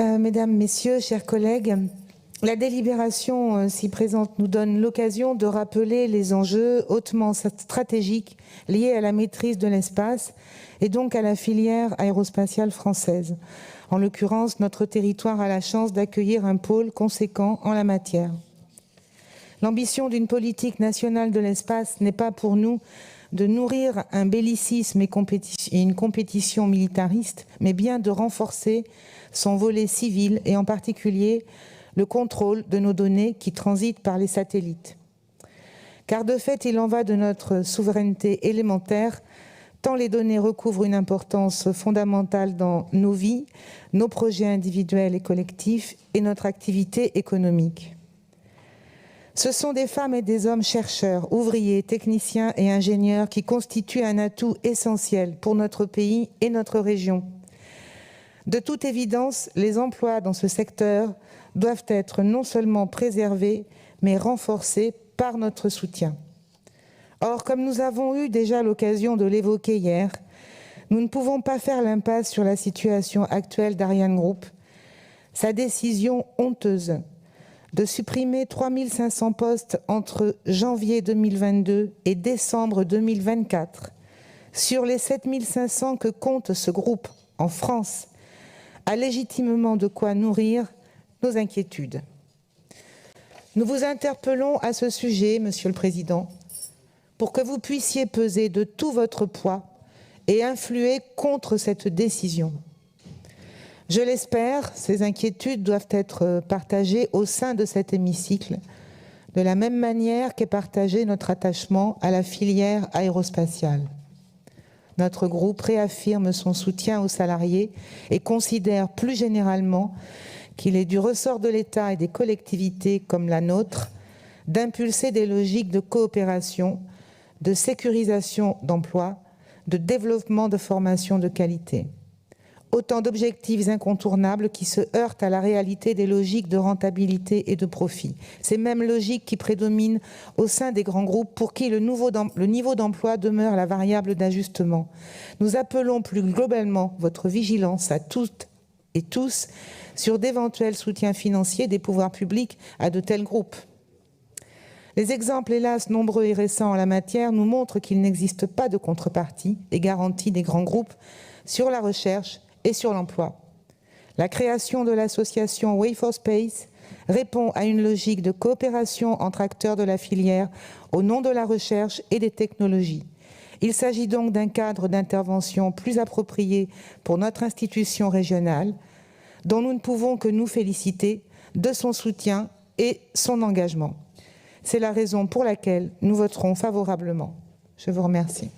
Mesdames, Messieurs, chers collègues, la délibération ci présente nous donne l'occasion de rappeler les enjeux hautement stratégiques liés à la maîtrise de l'espace et donc à la filière aérospatiale française. En l'occurrence, notre territoire a la chance d'accueillir un pôle conséquent en la matière. L'ambition d'une politique nationale de l'espace n'est pas pour nous de nourrir un bellicisme et une compétition militariste, mais bien de renforcer son volet civil et en particulier le contrôle de nos données qui transitent par les satellites. Car de fait, il en va de notre souveraineté élémentaire, tant les données recouvrent une importance fondamentale dans nos vies, nos projets individuels et collectifs et notre activité économique. Ce sont des femmes et des hommes chercheurs, ouvriers, techniciens et ingénieurs qui constituent un atout essentiel pour notre pays et notre région. De toute évidence, les emplois dans ce secteur doivent être non seulement préservés, mais renforcés par notre soutien. Or, comme nous avons eu déjà l'occasion de l'évoquer hier, nous ne pouvons pas faire l'impasse sur la situation actuelle d'ArianeGroup. Sa décision honteuse de supprimer 3500 postes entre janvier 2022 et décembre 2024 sur les 7500 que compte ce groupe en France a légitimement de quoi nourrir nos inquiétudes. Nous vous interpellons à ce sujet, Monsieur le Président, pour que vous puissiez peser de tout votre poids et influer contre cette décision. Je l'espère, ces inquiétudes doivent être partagées au sein de cet hémicycle, de la même manière qu'est partagé notre attachement à la filière aérospatiale. Notre groupe réaffirme son soutien aux salariés et considère plus généralement qu'il est du ressort de l'État et des collectivités comme la nôtre d'impulser des logiques de coopération, de sécurisation d'emplois, de développement de formations de qualité. Autant d'objectifs incontournables qui se heurtent à la réalité des logiques de rentabilité et de profit. Ces mêmes logiques qui prédominent au sein des grands groupes pour qui le niveau d'emploi demeure la variable d'ajustement. Nous appelons plus globalement votre vigilance à toutes et tous sur d'éventuels soutiens financiers des pouvoirs publics à de tels groupes. Les exemples, hélas, nombreux et récents en la matière nous montrent qu'il n'existe pas de contrepartie et garantie des grands groupes sur la recherche et sur l'emploi. La création de l'association Way for Space répond à une logique de coopération entre acteurs de la filière au nom de la recherche et des technologies. Il s'agit donc d'un cadre d'intervention plus approprié pour notre institution régionale, dont nous ne pouvons que nous féliciter de son soutien et son engagement. C'est la raison pour laquelle nous voterons favorablement. Je vous remercie.